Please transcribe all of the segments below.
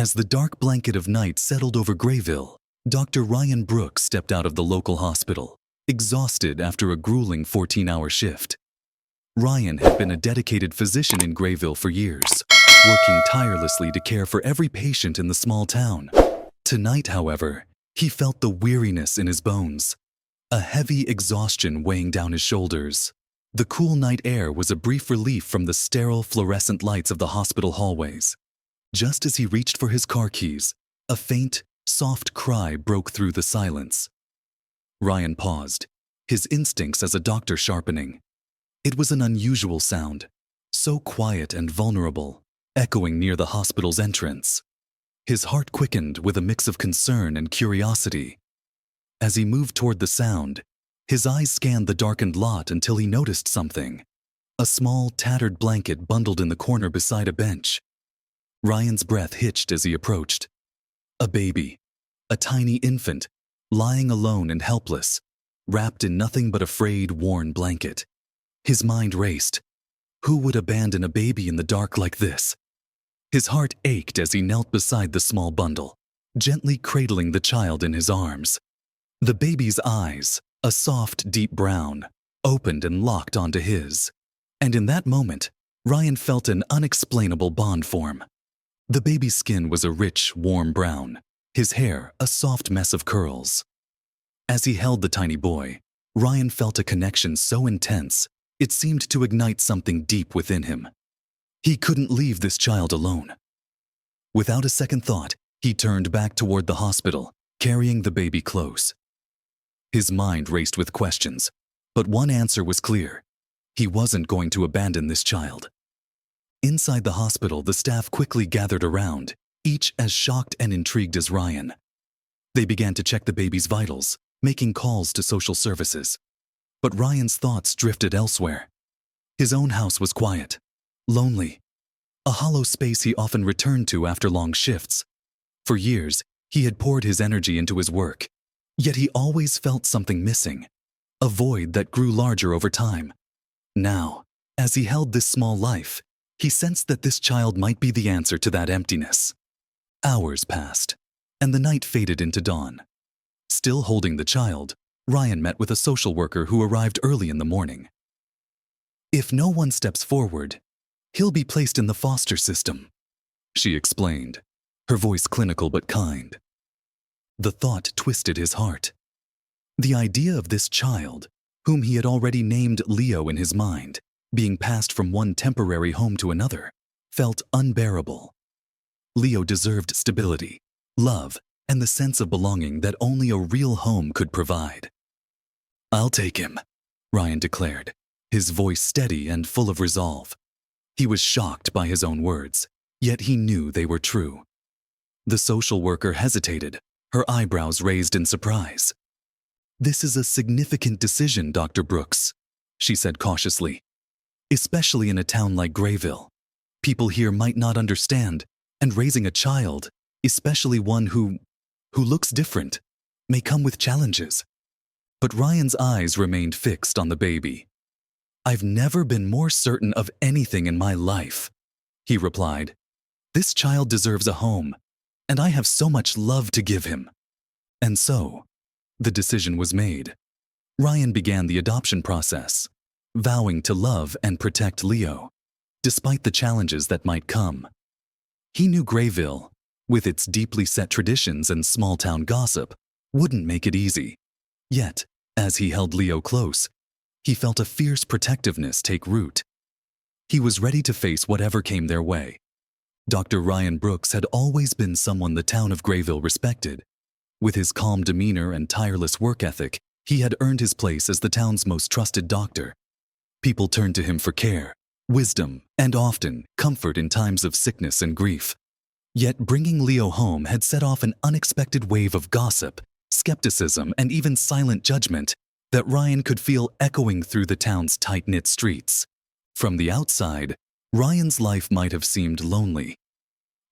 As the dark blanket of night settled over Grayville, Dr. Ryan Brooks stepped out of the local hospital, exhausted after a grueling 14-hour shift. Ryan had been a dedicated physician in Grayville for years, working tirelessly to care for every patient in the small town. Tonight, however, he felt the weariness in his bones, a heavy exhaustion weighing down his shoulders. The cool night air was a brief relief from the sterile fluorescent lights of the hospital hallways. Just as he reached for his car keys, a faint, soft cry broke through the silence. Ryan paused, his instincts as a doctor sharpening. It was an unusual sound, so quiet and vulnerable, echoing near the hospital's entrance. His heart quickened with a mix of concern and curiosity. As he moved toward the sound, his eyes scanned the darkened lot until he noticed something. A small, tattered blanket bundled in the corner beside a bench. Ryan's breath hitched as he approached. A baby, a tiny infant, lying alone and helpless, wrapped in nothing but a frayed, worn blanket. His mind raced. Who would abandon a baby in the dark like this? His heart ached as he knelt beside the small bundle, gently cradling the child in his arms. The baby's eyes, a soft, deep brown, opened and locked onto his. And in that moment, Ryan felt an unexplainable bond form. The baby's skin was a rich, warm brown, his hair a soft mess of curls. As he held the tiny boy, Ryan felt a connection so intense, it seemed to ignite something deep within him. He couldn't leave this child alone. Without a second thought, he turned back toward the hospital, carrying the baby close. His mind raced with questions, but one answer was clear. He wasn't going to abandon this child. Inside the hospital, the staff quickly gathered around, each as shocked and intrigued as Ryan. They began to check the baby's vitals, making calls to social services. But Ryan's thoughts drifted elsewhere. His own house was quiet, lonely, a hollow space he often returned to after long shifts. For years, he had poured his energy into his work, yet he always felt something missing, a void that grew larger over time. Now, as he held this small life, he sensed that this child might be the answer to that emptiness. Hours passed, and the night faded into dawn. Still holding the child, Ryan met with a social worker who arrived early in the morning. "If no one steps forward, he'll be placed in the foster system," she explained, her voice clinical but kind. The thought twisted his heart. The idea of this child, whom he had already named Leo in his mind, being passed from one temporary home to another, felt unbearable. Leo deserved stability, love, and the sense of belonging that only a real home could provide. "I'll take him," Ryan declared, his voice steady and full of resolve. He was shocked by his own words, yet he knew they were true. The social worker hesitated, her eyebrows raised in surprise. "This is a significant decision, Dr. Brooks," she said cautiously. "Especially in a town like Grayville. People here might not understand, and raising a child, especially one who looks different, may come with challenges." But Ryan's eyes remained fixed on the baby. "I've never been more certain of anything in my life," he replied. "This child deserves a home, and I have so much love to give him." And so, the decision was made. Ryan began the adoption process, vowing to love and protect Leo, despite the challenges that might come. He knew Grayville, with its deeply set traditions and small-town gossip, wouldn't make it easy. Yet, as he held Leo close, he felt a fierce protectiveness take root. He was ready to face whatever came their way. Dr. Ryan Brooks had always been someone the town of Grayville respected. With his calm demeanor and tireless work ethic, he had earned his place as the town's most trusted doctor. People turned to him for care, wisdom, and often comfort in times of sickness and grief. Yet bringing Leo home had set off an unexpected wave of gossip, skepticism, and even silent judgment that Ryan could feel echoing through the town's tight-knit streets. From the outside, Ryan's life might have seemed lonely.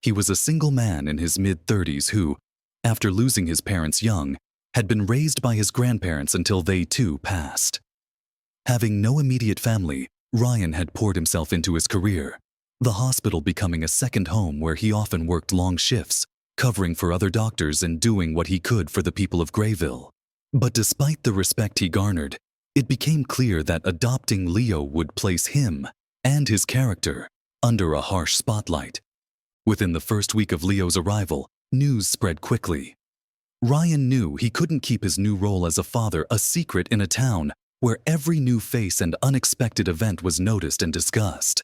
He was a single man in his mid-30s who, after losing his parents young, had been raised by his grandparents until they too passed. Having no immediate family, Ryan had poured himself into his career, the hospital becoming a second home where he often worked long shifts, covering for other doctors and doing what he could for the people of Grayville. But despite the respect he garnered, it became clear that adopting Leo would place him and his character under a harsh spotlight. Within the first week of Leo's arrival, news spread quickly. Ryan knew he couldn't keep his new role as a father a secret in a town where every new face and unexpected event was noticed and discussed.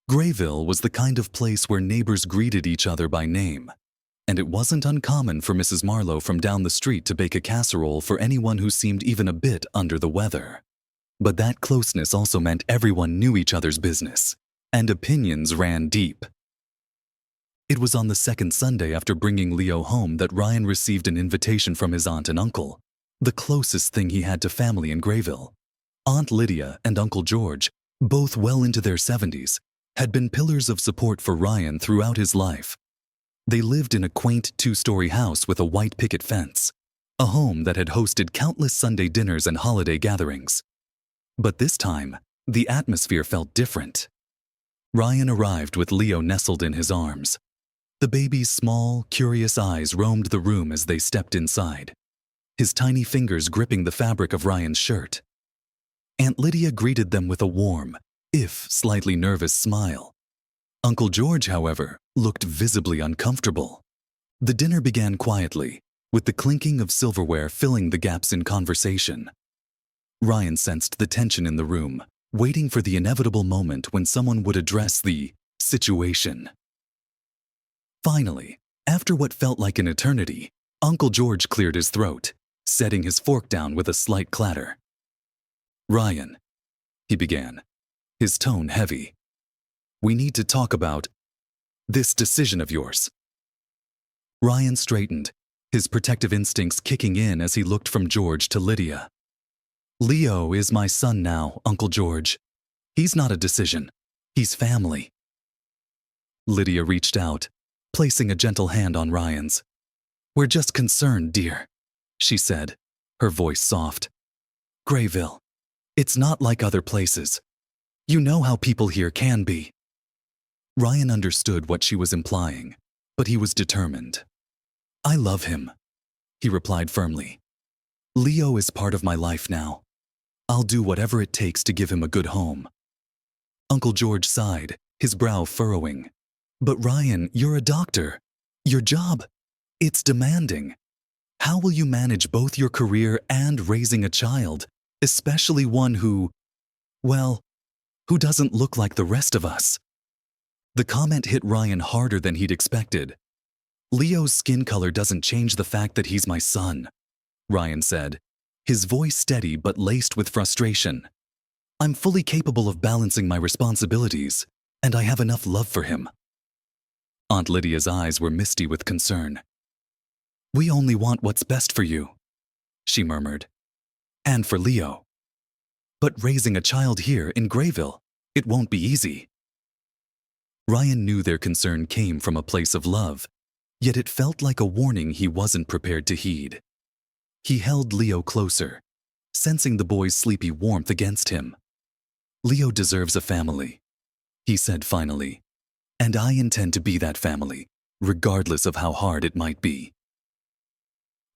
Grayville was the kind of place where neighbors greeted each other by name, and it wasn't uncommon for Mrs. Marlowe from down the street to bake a casserole for anyone who seemed even a bit under the weather. But that closeness also meant everyone knew each other's business, and opinions ran deep. It was on the second Sunday after bringing Leo home that Ryan received an invitation from his aunt and uncle, the closest thing he had to family in Grayville. Aunt Lydia and Uncle George, both well into their 70s, had been pillars of support for Ryan throughout his life. They lived in a quaint two-story house with a white picket fence, a home that had hosted countless Sunday dinners and holiday gatherings. But this time, the atmosphere felt different. Ryan arrived with Leo nestled in his arms. The baby's small, curious eyes roamed the room as they stepped inside, his tiny fingers gripping the fabric of Ryan's shirt. Aunt Lydia greeted them with a warm, if slightly nervous smile. Uncle George, however, looked visibly uncomfortable. The dinner began quietly, with the clinking of silverware filling the gaps in conversation. Ryan sensed the tension in the room, waiting for the inevitable moment when someone would address the situation. Finally, after what felt like an eternity, Uncle George cleared his throat, setting his fork down with a slight clatter. "Ryan," he began, his tone heavy, "we need to talk about this decision of yours." Ryan straightened, his protective instincts kicking in as he looked from George to Lydia. "Leo is my son now, Uncle George. He's not a decision. He's family." Lydia reached out, placing a gentle hand on Ryan's. "We're just concerned, dear," she said, her voice soft. "Grayville, it's not like other places. You know how people here can be." Ryan understood what she was implying, but he was determined. "I love him," he replied firmly. "Leo is part of my life now. I'll do whatever it takes to give him a good home." Uncle George sighed, his brow furrowing. "But Ryan, you're a doctor. Your job, it's demanding. How will you manage both your career and raising a child, especially one who doesn't look like the rest of us?" The comment hit Ryan harder than he'd expected. "Leo's skin color doesn't change the fact that he's my son," Ryan said, his voice steady but laced with frustration. "I'm fully capable of balancing my responsibilities, and I have enough love for him." Aunt Lydia's eyes were misty with concern. "We only want what's best for you," she murmured, "and for Leo. But raising a child here in Grayville, it won't be easy." Ryan knew their concern came from a place of love, yet it felt like a warning he wasn't prepared to heed. He held Leo closer, sensing the boy's sleepy warmth against him. "Leo deserves a family," he said finally, "and I intend to be that family, regardless of how hard it might be."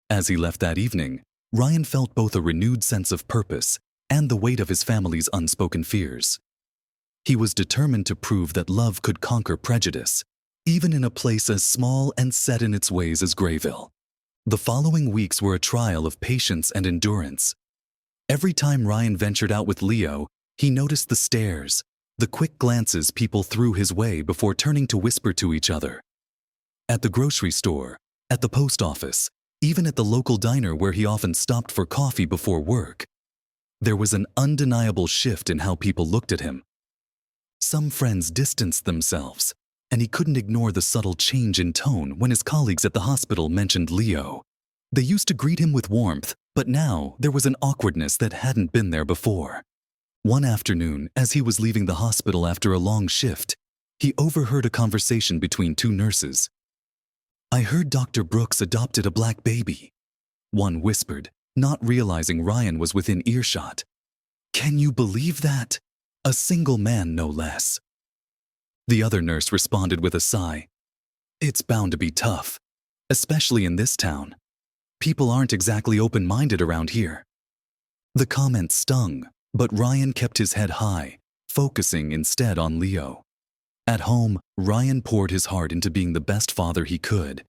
As he left that evening, Ryan felt both a renewed sense of purpose and the weight of his family's unspoken fears. He was determined to prove that love could conquer prejudice, even in a place as small and set in its ways as Grayville. The following weeks were a trial of patience and endurance. Every time Ryan ventured out with Leo, he noticed the stares, the quick glances people threw his way before turning to whisper to each other. At the grocery store, at the post office, even at the local diner where he often stopped for coffee before work, there was an undeniable shift in how people looked at him. Some friends distanced themselves, and he couldn't ignore the subtle change in tone when his colleagues at the hospital mentioned Leo. They used to greet him with warmth, but now there was an awkwardness that hadn't been there before. One afternoon, as he was leaving the hospital after a long shift, he overheard a conversation between two nurses. "I heard Dr. Brooks adopted a black baby," one whispered, not realizing Ryan was within earshot. "Can you believe that? A single man, no less." The other nurse responded with a sigh. It's bound to be tough, especially in this town. People aren't exactly open-minded around here. The comment stung, but Ryan kept his head high, focusing instead on Leo. At home, Ryan poured his heart into being the best father he could.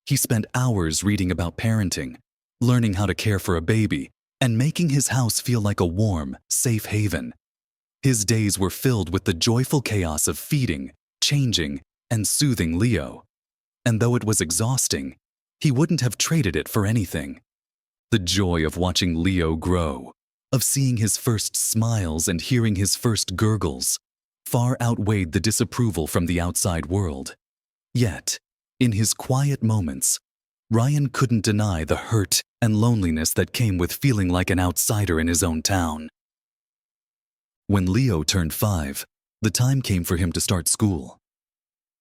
He spent hours reading about parenting, learning how to care for a baby, and making his house feel like a warm, safe haven. His days were filled with the joyful chaos of feeding, changing, and soothing Leo. And though it was exhausting, he wouldn't have traded it for anything. The joy of watching Leo grow, of seeing his first smiles and hearing his first gurgles, far outweighed the disapproval from the outside world. Yet, in his quiet moments, Ryan couldn't deny the hurt and loneliness that came with feeling like an outsider in his own town. When Leo turned 5, the time came for him to start school.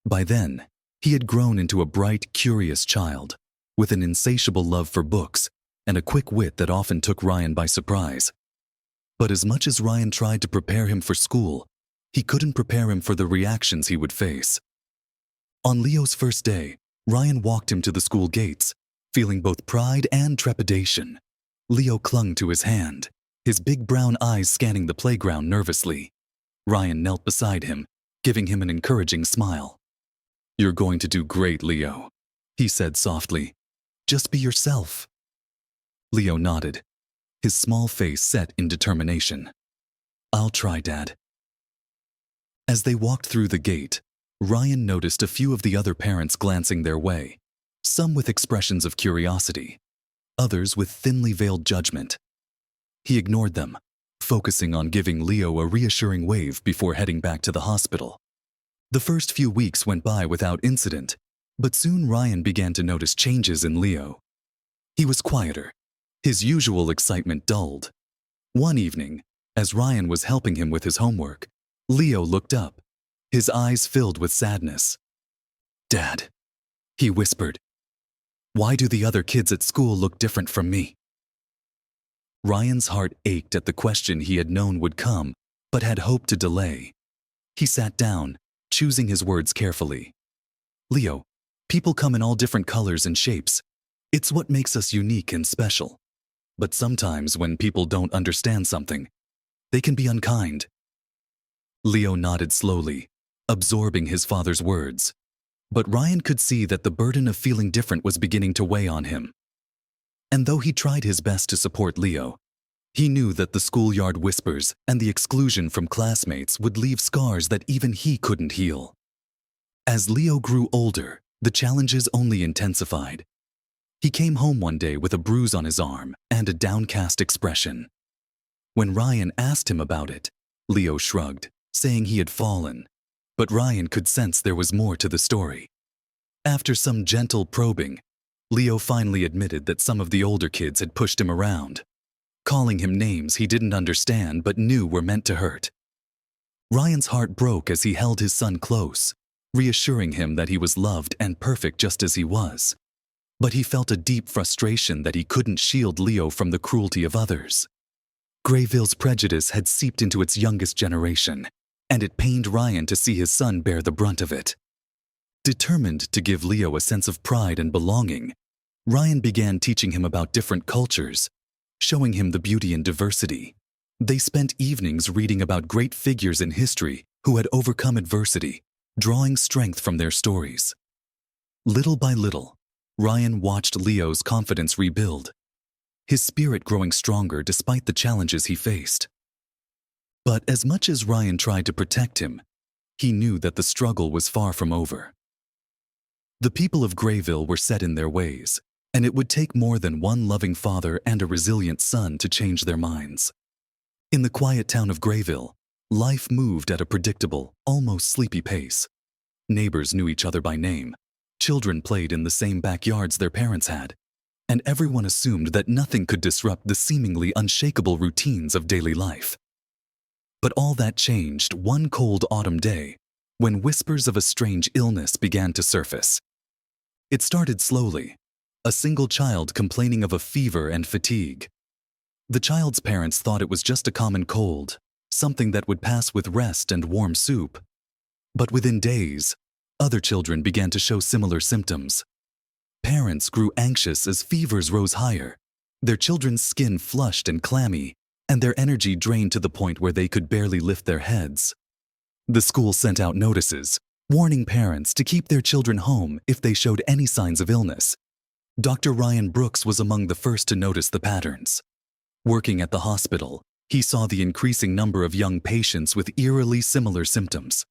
By then, he had grown into a bright, curious child, with an insatiable love for books and a quick wit that often took Ryan by surprise. But as much as Ryan tried to prepare him for school, he couldn't prepare him for the reactions he would face. On Leo's first day, Ryan walked him to the school gates, feeling both pride and trepidation. Leo clung to his hand, his big brown eyes scanning the playground nervously. Ryan knelt beside him, giving him an encouraging smile. "You're going to do great, Leo," he said softly. "Just be yourself." Leo nodded, his small face set in determination. "I'll try, Dad." As they walked through the gate, Ryan noticed a few of the other parents glancing their way, some with expressions of curiosity, others with thinly veiled judgment. He ignored them, focusing on giving Leo a reassuring wave before heading back to the hospital. The first few weeks went by without incident, but soon Ryan began to notice changes in Leo. He was quieter, his usual excitement dulled. One evening, as Ryan was helping him with his homework, Leo looked up, his eyes filled with sadness. "Dad," he whispered, "why do the other kids at school look different from me?" Ryan's heart ached at the question he had known would come, but had hoped to delay. He sat down, choosing his words carefully. "Leo, people come in all different colors and shapes. It's what makes us unique and special. But sometimes when people don't understand something, they can be unkind." Leo nodded slowly, absorbing his father's words. But Ryan could see that the burden of feeling different was beginning to weigh on him. And though he tried his best to support Leo, he knew that the schoolyard whispers and the exclusion from classmates would leave scars that even he couldn't heal. As Leo grew older, the challenges only intensified. He came home one day with a bruise on his arm and a downcast expression. When Ryan asked him about it, Leo shrugged, saying he had fallen. But Ryan could sense there was more to the story. After some gentle probing, Leo finally admitted that some of the older kids had pushed him around, calling him names he didn't understand but knew were meant to hurt. Ryan's heart broke as he held his son close, reassuring him that he was loved and perfect just as he was. But he felt a deep frustration that he couldn't shield Leo from the cruelty of others. Grayville's prejudice had seeped into its youngest generation, and it pained Ryan to see his son bear the brunt of it. Determined to give Leo a sense of pride and belonging, Ryan began teaching him about different cultures, showing him the beauty in diversity. They spent evenings reading about great figures in history who had overcome adversity, drawing strength from their stories. Little by little, Ryan watched Leo's confidence rebuild, his spirit growing stronger despite the challenges he faced. But as much as Ryan tried to protect him, he knew that the struggle was far from over. The people of Grayville were set in their ways, and it would take more than one loving father and a resilient son to change their minds. In the quiet town of Grayville, life moved at a predictable, almost sleepy pace. Neighbors knew each other by name, children played in the same backyards their parents had, and everyone assumed that nothing could disrupt the seemingly unshakable routines of daily life. But all that changed one cold autumn day, when whispers of a strange illness began to surface. It started slowly, a single child complaining of a fever and fatigue. The child's parents thought it was just a common cold, something that would pass with rest and warm soup. But within days, other children began to show similar symptoms. Parents grew anxious as fevers rose higher, their children's skin flushed and clammy, and their energy drained to the point where they could barely lift their heads. The school sent out notices, warning parents to keep their children home if they showed any signs of illness. Dr. Ryan Brooks was among the first to notice the patterns. Working at the hospital, he saw the increasing number of young patients with eerily similar symptoms.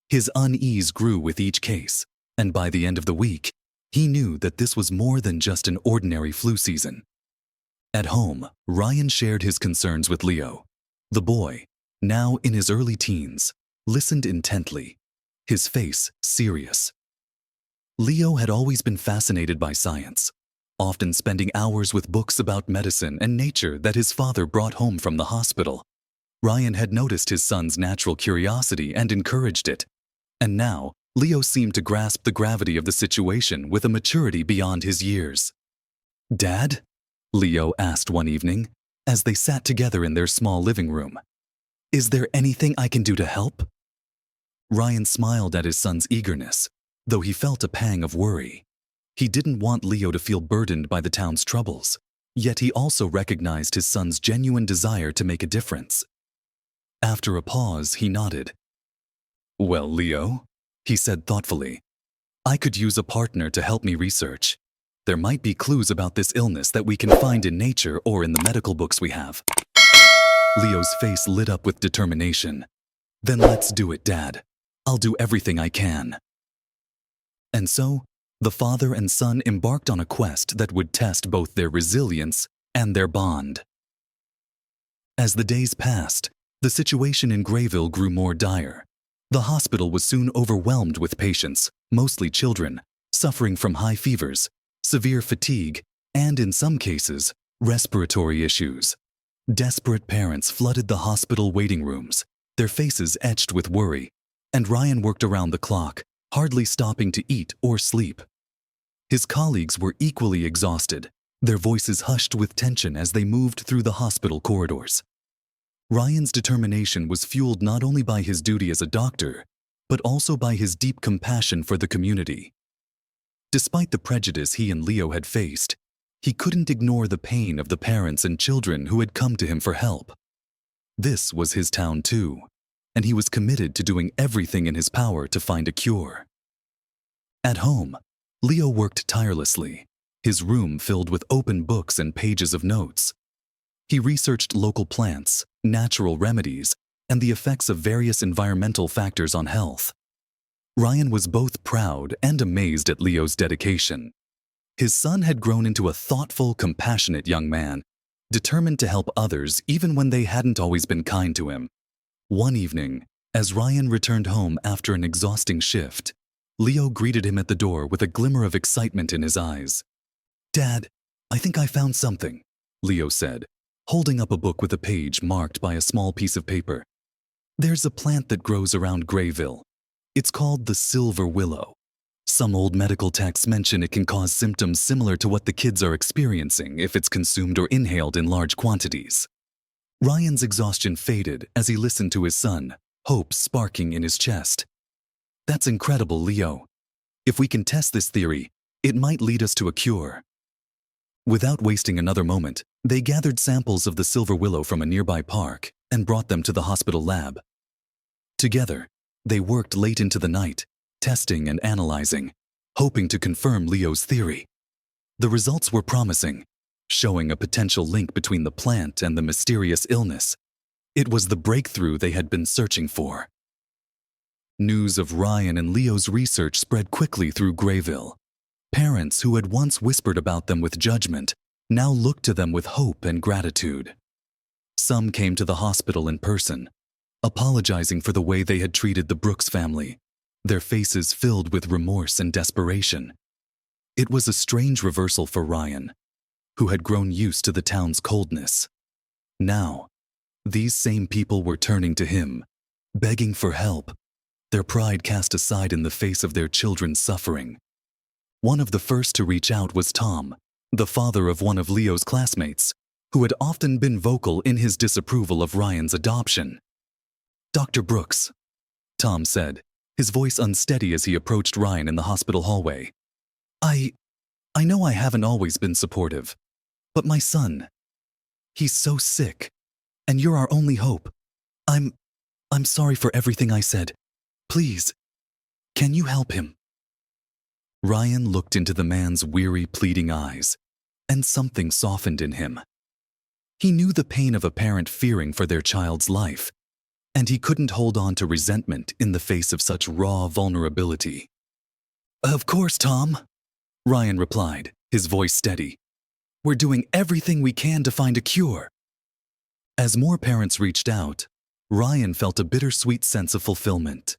His unease grew with each case, and by the end of the week, he knew that this was more than just an ordinary flu season. At home, Ryan shared his concerns with Leo. The boy, now in his early teens, listened intently, his face serious. Leo had always been fascinated by science, often spending hours with books about medicine and nature that his father brought home from the hospital. Ryan had noticed his son's natural curiosity and encouraged it. And now, Leo seemed to grasp the gravity of the situation with a maturity beyond his years. "Dad?" Leo asked one evening, as they sat together in their small living room. "Is there anything I can do to help?" Ryan smiled at his son's eagerness, though he felt a pang of worry. He didn't want Leo to feel burdened by the town's troubles, yet he also recognized his son's genuine desire to make a difference. After a pause, he nodded. "Well, Leo," he said thoughtfully, "I could use a partner to help me research. There might be clues about this illness that we can find in nature or in the medical books we have." Leo's face lit up with determination. "Then let's do it, Dad. I'll do everything I can." And so, the father and son embarked on a quest that would test both their resilience and their bond. As the days passed, the situation in Grayville grew more dire. The hospital was soon overwhelmed with patients, mostly children, suffering from high fevers, severe fatigue, and in some cases, respiratory issues. Desperate parents flooded the hospital waiting rooms, their faces etched with worry, and Ryan worked around the clock, hardly stopping to eat or sleep. His colleagues were equally exhausted, their voices hushed with tension as they moved through the hospital corridors. Ryan's determination was fueled not only by his duty as a doctor, but also by his deep compassion for the community. Despite the prejudice he and Leo had faced, he couldn't ignore the pain of the parents and children who had come to him for help. This was his town too, and he was committed to doing everything in his power to find a cure. At home, Leo worked tirelessly, his room filled with open books and pages of notes. He researched local plants, natural remedies, and the effects of various environmental factors on health. Ryan was both proud and amazed at Leo's dedication. His son had grown into a thoughtful, compassionate young man, determined to help others even when they hadn't always been kind to him. One evening, as Ryan returned home after an exhausting shift, Leo greeted him at the door with a glimmer of excitement in his eyes. "Dad, I think I found something," Leo said, holding up a book with a page marked by a small piece of paper. "There's a plant that grows around Grayville. It's called the silver willow. Some old medical texts mention it can cause symptoms similar to what the kids are experiencing if it's consumed or inhaled in large quantities." Ryan's exhaustion faded as he listened to his son, hope sparking in his chest. "That's incredible, Leo. If we can test this theory, it might lead us to a cure." Without wasting another moment, they gathered samples of the silver willow from a nearby park and brought them to the hospital lab. Together, they worked late into the night, testing and analyzing, hoping to confirm Leo's theory. The results were promising, showing a potential link between the plant and the mysterious illness. It was the breakthrough they had been searching for. News of Ryan and Leo's research spread quickly through Grayville. Parents who had once whispered about them with judgment now looked to them with hope and gratitude. Some came to the hospital in person, apologizing for the way they had treated the Brooks family, their faces filled with remorse and desperation. It was a strange reversal for Ryan, who had grown used to the town's coldness. Now, these same people were turning to him, begging for help, their pride cast aside in the face of their children's suffering. One of the first to reach out was Tom, the father of one of Leo's classmates, who had often been vocal in his disapproval of Ryan's adoption. "Dr. Brooks," Tom said, his voice unsteady as he approached Ryan in the hospital hallway. I know I haven't always been supportive, but my son, he's so sick, and you're our only hope. I'm sorry for everything I said. Please, can you help him?" Ryan looked into the man's weary, pleading eyes, and something softened in him. He knew the pain of a parent fearing for their child's life, and he couldn't hold on to resentment in the face of such raw vulnerability. "Of course, Tom," Ryan replied, his voice steady. "We're doing everything we can to find a cure." As more parents reached out, Ryan felt a bittersweet sense of fulfillment.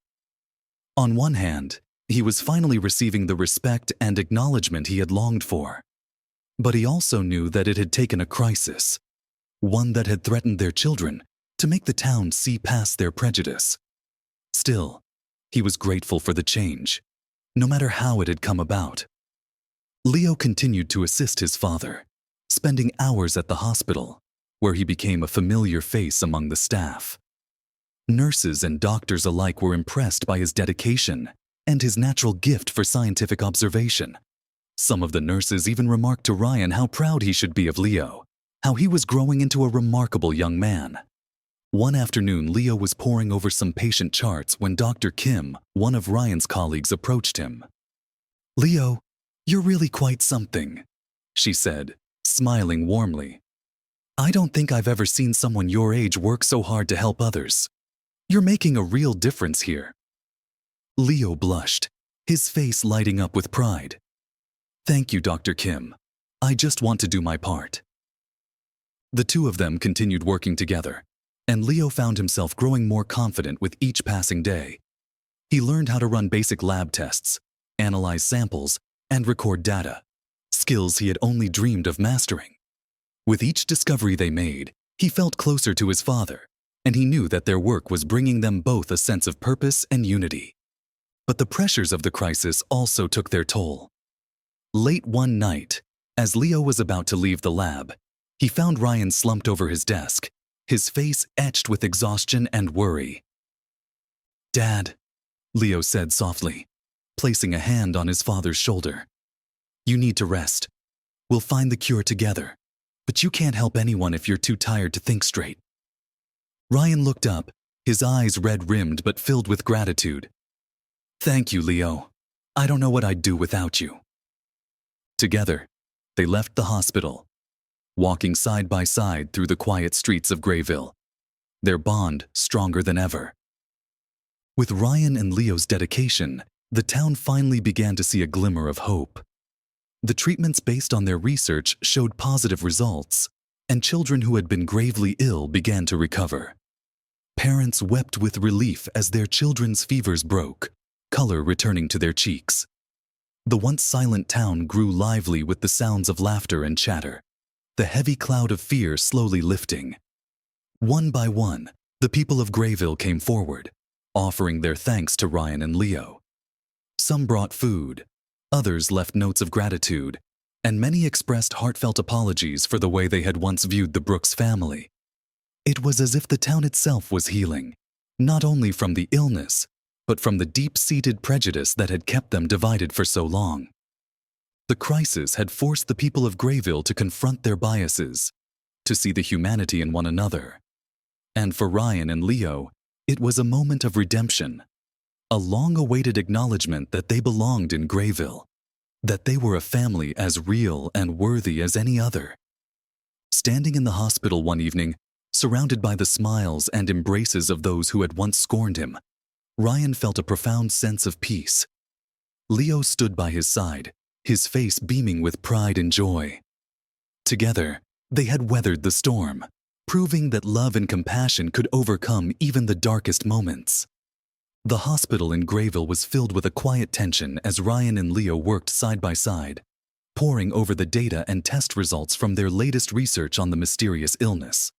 On one hand, he was finally receiving the respect and acknowledgement he had longed for. But he also knew that it had taken a crisis, one that had threatened their children, to make the town see past their prejudice. Still, he was grateful for the change, no matter how it had come about. Leo continued to assist his father, spending hours at the hospital, where he became a familiar face among the staff. Nurses and doctors alike were impressed by his dedication and his natural gift for scientific observation. Some of the nurses even remarked to Ryan how proud he should be of Leo, how he was growing into a remarkable young man. One afternoon, Leo was poring over some patient charts when Dr. Kim, one of Ryan's colleagues, approached him. "Leo, you're really quite something," she said, smiling warmly. "I don't think I've ever seen someone your age work so hard to help others. You're making a real difference here." Leo blushed, his face lighting up with pride. "Thank you, Dr. Kim. I just want to do my part." The two of them continued working together, and Leo found himself growing more confident with each passing day. He learned how to run basic lab tests, analyze samples, and record data, skills he had only dreamed of mastering. With each discovery they made, he felt closer to his father, and he knew that their work was bringing them both a sense of purpose and unity. But the pressures of the crisis also took their toll. Late one night, as Leo was about to leave the lab, he found Ryan slumped over his desk, his face etched with exhaustion and worry. "Dad," Leo said softly, placing a hand on his father's shoulder. "You need to rest. We'll find the cure together, but you can't help anyone if you're too tired to think straight." Ryan looked up, his eyes red-rimmed but filled with gratitude. "Thank you, Leo. I don't know what I'd do without you." Together, they left the hospital, walking side by side through the quiet streets of Grayville, their bond stronger than ever. With Ryan and Leo's dedication, the town finally began to see a glimmer of hope. The treatments based on their research showed positive results, and children who had been gravely ill began to recover. Parents wept with relief as their children's fevers broke, color returning to their cheeks. The once silent town grew lively with the sounds of laughter and chatter, the heavy cloud of fear slowly lifting. One by one, the people of Grayville came forward, offering their thanks to Ryan and Leo. Some brought food, others left notes of gratitude, and many expressed heartfelt apologies for the way they had once viewed the Brooks family. It was as if the town itself was healing, not only from the illness, but from the deep-seated prejudice that had kept them divided for so long. The crisis had forced the people of Grayville to confront their biases, to see the humanity in one another. And for Ryan and Leo, it was a moment of redemption, a long-awaited acknowledgement that they belonged in Grayville, that they were a family as real and worthy as any other. Standing in the hospital one evening, surrounded by the smiles and embraces of those who had once scorned him, Ryan felt a profound sense of peace. Leo stood by his side, his face beaming with pride and joy. Together, they had weathered the storm, proving that love and compassion could overcome even the darkest moments. The hospital in Grayville was filled with a quiet tension as Ryan and Leo worked side by side, poring over the data and test results from their latest research on the mysterious illness.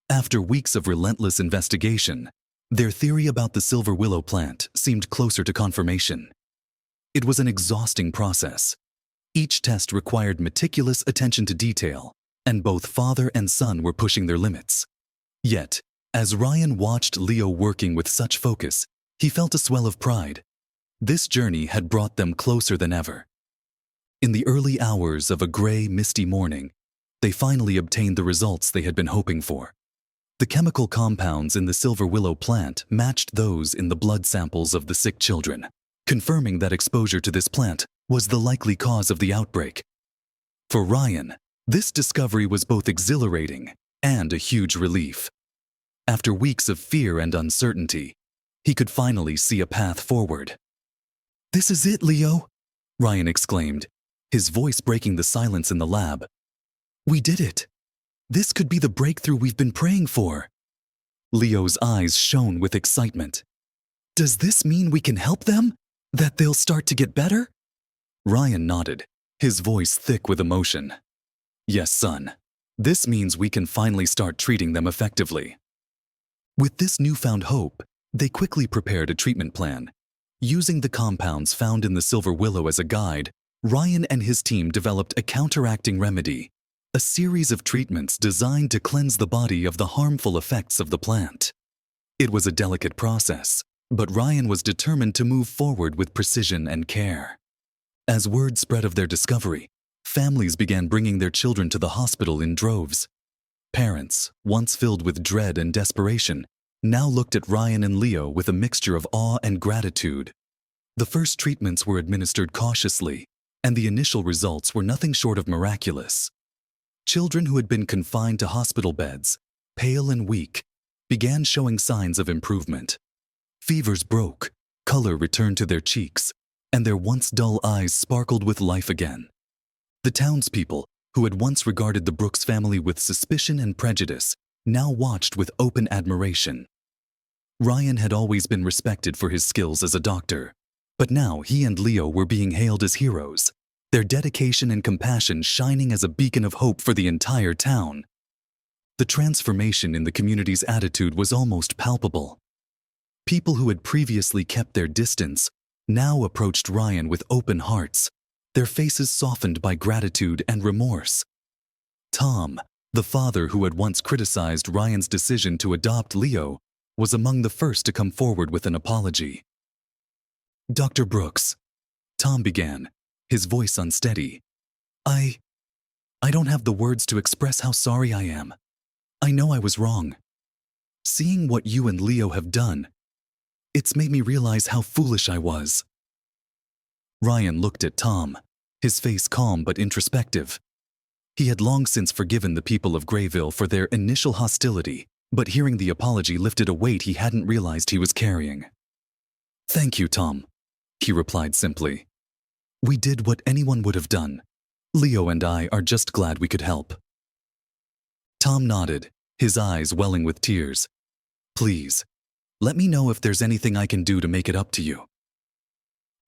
After weeks of relentless investigation, their theory about the silver willow plant seemed closer to confirmation. It was an exhausting process. Each test required meticulous attention to detail, and both father and son were pushing their limits. Yet, as Ryan watched Leo working with such focus, He felt a swell of pride. This journey had brought them closer than ever. In the early hours of a gray, misty morning, they finally obtained the results they had been hoping for. The chemical compounds in the silver willow plant matched those in the blood samples of the sick children, confirming that exposure to this plant was the likely cause of the outbreak. For Ryan, this discovery was both exhilarating and a huge relief. After weeks of fear and uncertainty, he could finally see a path forward. "This is it, Leo," Ryan exclaimed, his voice breaking the silence in the lab. "We did it. This could be the breakthrough we've been praying for." Leo's eyes shone with excitement. "Does this mean we can help them? That they'll start to get better?" Ryan nodded, his voice thick with emotion. "Yes, son. This means we can finally start treating them effectively." With this newfound hope, they quickly prepared a treatment plan. Using the compounds found in the silver willow as a guide, Ryan and his team developed a counteracting remedy, a series of treatments designed to cleanse the body of the harmful effects of the plant. It was a delicate process, but Ryan was determined to move forward with precision and care. As word spread of their discovery, families began bringing their children to the hospital in droves. Parents, once filled with dread and desperation, now looked at Ryan and Leo with a mixture of awe and gratitude. The first treatments were administered cautiously, and the initial results were nothing short of miraculous. Children who had been confined to hospital beds, pale and weak, began showing signs of improvement. Fevers broke, color returned to their cheeks, and their once dull eyes sparkled with life again. The townspeople, who had once regarded the Brooks family with suspicion and prejudice, now watched with open admiration. Ryan had always been respected for his skills as a doctor, but now he and Leo were being hailed as heroes, their dedication and compassion shining as a beacon of hope for the entire town. The transformation in the community's attitude was almost palpable. People who had previously kept their distance now approached Ryan with open hearts, their faces softened by gratitude and remorse. Tom, the father who had once criticized Ryan's decision to adopt Leo, was among the first to come forward with an apology. "Dr. Brooks," Tom began, his voice unsteady. I don't have the words to express how sorry I am. I know I was wrong. Seeing what you and Leo have done, it's made me realize how foolish I was." Ryan looked at Tom, his face calm but introspective. He had long since forgiven the people of Grayville for their initial hostility, but hearing the apology lifted a weight he hadn't realized he was carrying. "Thank you, Tom," he replied simply. "We did what anyone would have done. Leo and I are just glad we could help." Tom nodded, his eyes welling with tears. "Please, let me know if there's anything I can do to make it up to you."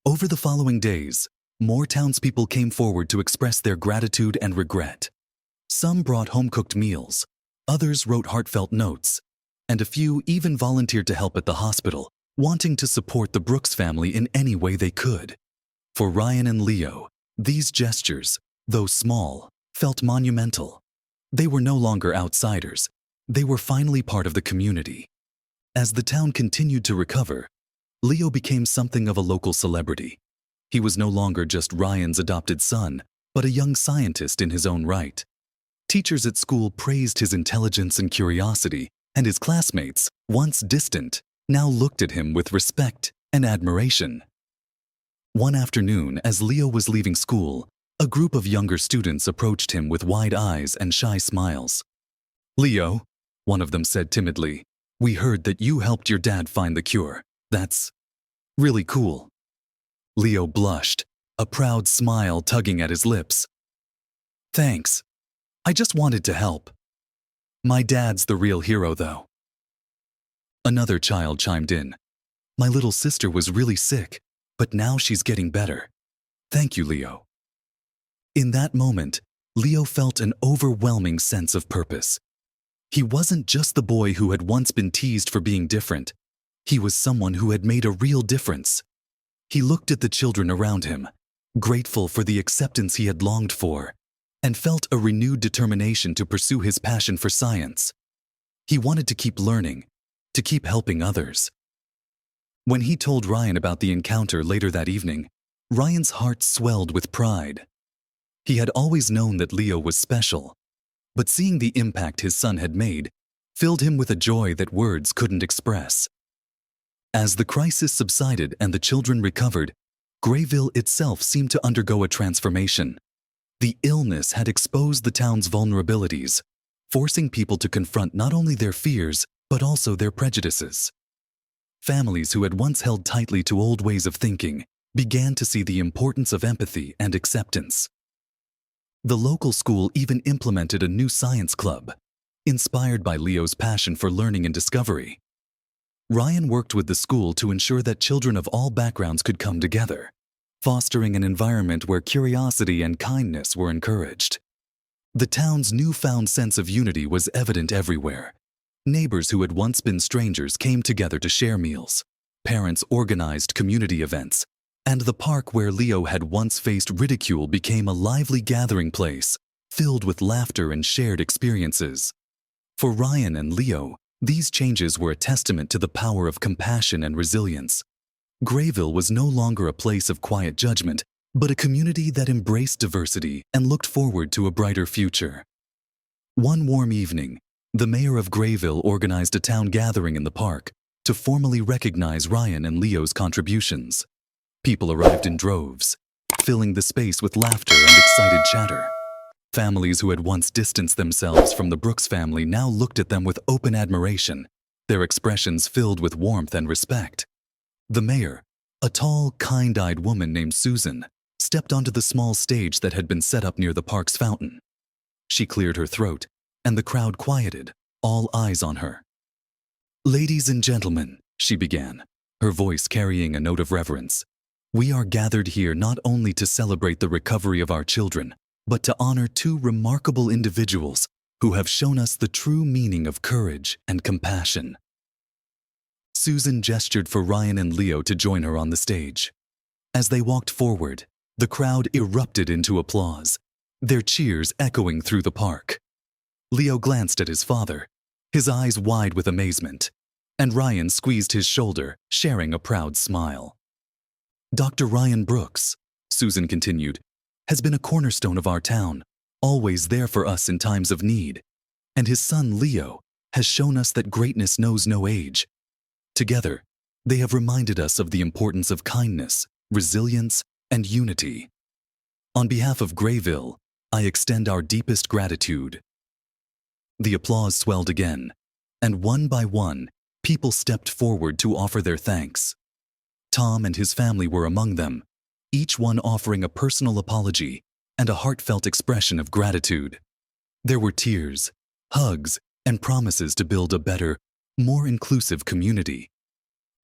Over the following days, more townspeople came forward to express their gratitude and regret. Some brought home-cooked meals, others wrote heartfelt notes, and a few even volunteered to help at the hospital, wanting to support the Brooks family in any way they could. For Ryan and Leo, these gestures, though small, felt monumental. They were no longer outsiders. They were finally part of the community. As the town continued to recover, Leo became something of a local celebrity. He was no longer just Ryan's adopted son, but a young scientist in his own right. Teachers at school praised his intelligence and curiosity, and his classmates, once distant, now looked at him with respect and admiration. One afternoon, as Leo was leaving school, a group of younger students approached him with wide eyes and shy smiles. "Leo," one of them said timidly, "we heard that you helped your dad find the cure. That's really cool." Leo blushed, a proud smile tugging at his lips. "Thanks. I just wanted to help. My dad's the real hero, though." Another child chimed in. "My little sister was really sick, but now she's getting better. Thank you, Leo." In that moment, Leo felt an overwhelming sense of purpose. He wasn't just the boy who had once been teased for being different. He was someone who had made a real difference. He looked at the children around him, grateful for the acceptance he had longed for, and felt a renewed determination to pursue his passion for science. He wanted to keep learning, to keep helping others. When he told Ryan about the encounter later that evening, Ryan's heart swelled with pride. He had always known that Leo was special, but seeing the impact his son had made filled him with a joy that words couldn't express. As the crisis subsided and the children recovered, Grayville itself seemed to undergo a transformation. The illness had exposed the town's vulnerabilities, forcing people to confront not only their fears, but also their prejudices. Families who had once held tightly to old ways of thinking began to see the importance of empathy and acceptance. The local school even implemented a new science club, inspired by Leo's passion for learning and discovery. Ryan worked with the school to ensure that children of all backgrounds could come together, fostering an environment where curiosity and kindness were encouraged. The town's newfound sense of unity was evident everywhere. Neighbors who had once been strangers came together to share meals. Parents organized community events, and the park where Leo had once faced ridicule became a lively gathering place, filled with laughter and shared experiences. For Ryan and Leo, these changes were a testament to the power of compassion and resilience. Grayville was no longer a place of quiet judgment, but a community that embraced diversity and looked forward to a brighter future. One warm evening, the mayor of Grayville organized a town gathering in the park to formally recognize Ryan and Leo's contributions. People arrived in droves, filling the space with laughter and excited chatter. Families who had once distanced themselves from the Brooks family now looked at them with open admiration, their expressions filled with warmth and respect. The mayor, a tall, kind-eyed woman named Susan, stepped onto the small stage that had been set up near the park's fountain. She cleared her throat, and the crowd quieted, all eyes on her. "Ladies and gentlemen," she began, her voice carrying a note of reverence, "we are gathered here not only to celebrate the recovery of our children, but to honor two remarkable individuals who have shown us the true meaning of courage and compassion." Susan gestured for Ryan and Leo to join her on the stage. As they walked forward, the crowd erupted into applause, their cheers echoing through the park. Leo glanced at his father, his eyes wide with amazement, and Ryan squeezed his shoulder, sharing a proud smile. "Dr. Ryan Brooks," Susan continued, "has been a cornerstone of our town, always there for us in times of need, and his son Leo has shown us that greatness knows no age. Together, they have reminded us of the importance of kindness, resilience, and unity. On behalf of Grayville, I extend our deepest gratitude." The applause swelled again, and one by one, people stepped forward to offer their thanks. Tom and his family were among them, each one offering a personal apology and a heartfelt expression of gratitude. There were tears, hugs, and promises to build a better, more inclusive community.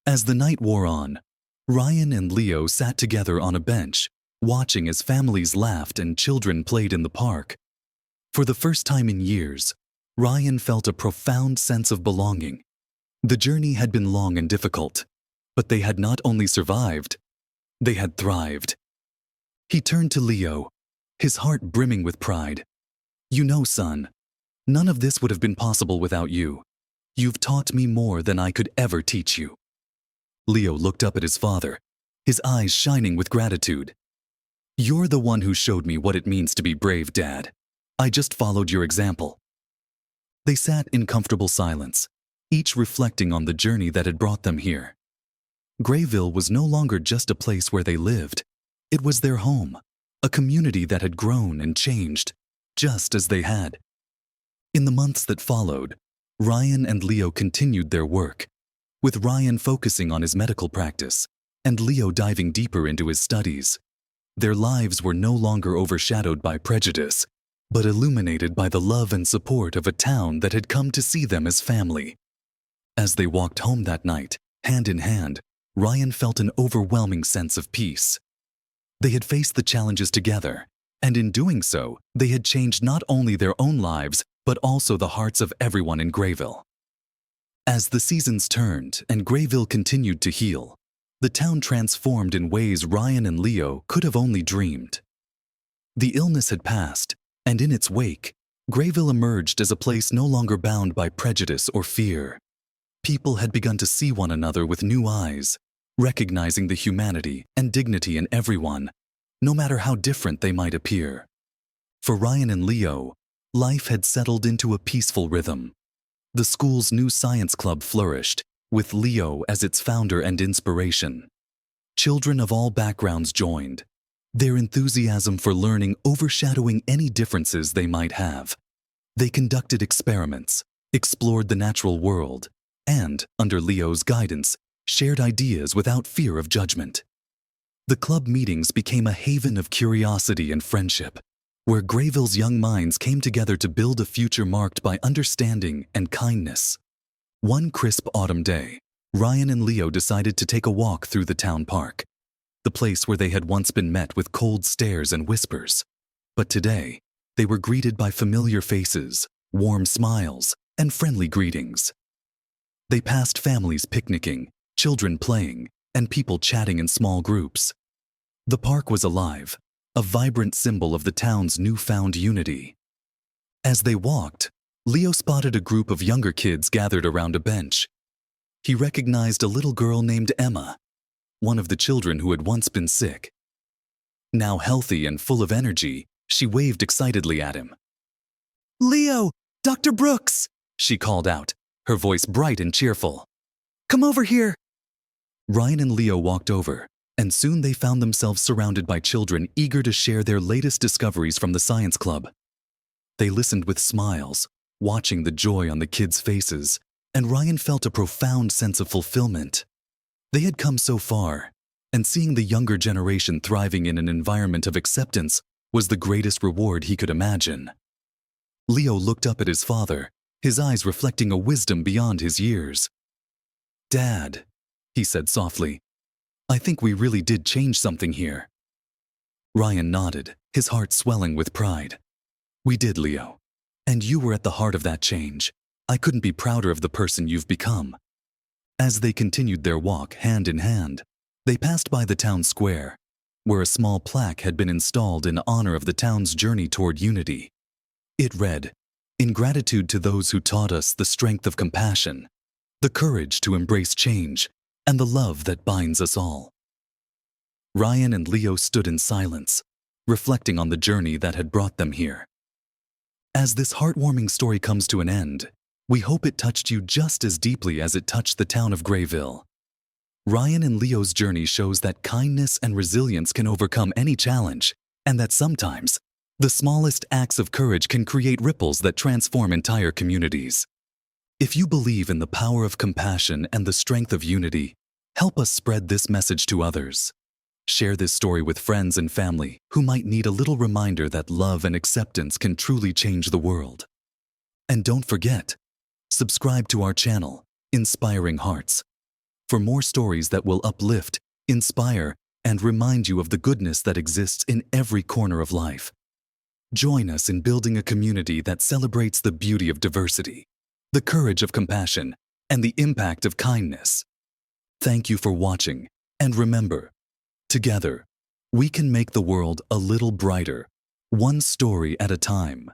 As the night wore on, Ryan and Leo sat together on a bench, watching as families laughed and children played in the park. For the first time in years, Ryan felt a profound sense of belonging. The journey had been long and difficult, but they had not only survived, they had thrived. He turned to Leo, his heart brimming with pride. "You know, son, none of this would have been possible without you. You've taught me more than I could ever teach you." Leo looked up at his father, his eyes shining with gratitude. "You're the one who showed me what it means to be brave, Dad. I just followed your example." They sat in comfortable silence, each reflecting on the journey that had brought them here. Grayville was no longer just a place where they lived. It was their home, a community that had grown and changed, just as they had. In the months that followed, Ryan and Leo continued their work, with Ryan focusing on his medical practice and Leo diving deeper into his studies. Their lives were no longer overshadowed by prejudice, but illuminated by the love and support of a town that had come to see them as family. As they walked home that night, hand in hand, Ryan felt an overwhelming sense of peace. They had faced the challenges together, and in doing so, they had changed not only their own lives, but also the hearts of everyone in Grayville. As the seasons turned and Grayville continued to heal, the town transformed in ways Ryan and Leo could have only dreamed. The illness had passed, and in its wake, Grayville emerged as a place no longer bound by prejudice or fear. People had begun to see one another with new eyes, recognizing the humanity and dignity in everyone, no matter how different they might appear. For Ryan and Leo, life had settled into a peaceful rhythm. The school's new science club flourished, with Leo as its founder and inspiration. Children of all backgrounds joined, their enthusiasm for learning overshadowing any differences they might have. They conducted experiments, explored the natural world, and, under Leo's guidance, shared ideas without fear of judgment. The club meetings became a haven of curiosity and friendship, where Grayville's young minds came together to build a future marked by understanding and kindness. One crisp autumn day, Ryan and Leo decided to take a walk through the town park, the place where they had once been met with cold stares and whispers. But today, they were greeted by familiar faces, warm smiles, and friendly greetings. They passed families picnicking, children playing, and people chatting in small groups. The park was alive, a vibrant symbol of the town's newfound unity. As they walked, Leo spotted a group of younger kids gathered around a bench. He recognized a little girl named Emma, one of the children who had once been sick. Now healthy and full of energy, she waved excitedly at him. "Leo, Dr. Brooks!" she called out, her voice bright and cheerful. "Come over here!" Ryan and Leo walked over, and soon they found themselves surrounded by children eager to share their latest discoveries from the science club. They listened with smiles, watching the joy on the kids' faces, and Ryan felt a profound sense of fulfillment. They had come so far, and seeing the younger generation thriving in an environment of acceptance was the greatest reward he could imagine. Leo looked up at his father, his eyes reflecting a wisdom beyond his years. "Dad," he said softly, "I think we really did change something here." Ryan nodded, his heart swelling with pride. "We did, Leo. And you were at the heart of that change. I couldn't be prouder of the person you've become." As they continued their walk hand in hand, they passed by the town square, where a small plaque had been installed in honor of the town's journey toward unity. It read, "In gratitude to those who taught us the strength of compassion, the courage to embrace change, and the love that binds us all." Ryan and Leo stood in silence, reflecting on the journey that had brought them here. As this heartwarming story comes to an end, we hope it touched you just as deeply as it touched the town of Grayville. Ryan and Leo's journey shows that kindness and resilience can overcome any challenge, and that sometimes, the smallest acts of courage can create ripples that transform entire communities. If you believe in the power of compassion and the strength of unity, help us spread this message to others. Share this story with friends and family who might need a little reminder that love and acceptance can truly change the world. And don't forget, subscribe to our channel, Inspiring Hearts, for more stories that will uplift, inspire, and remind you of the goodness that exists in every corner of life. Join us in building a community that celebrates the beauty of diversity, the courage of compassion, and the impact of kindness. Thank you for watching, and remember, together, we can make the world a little brighter, one story at a time.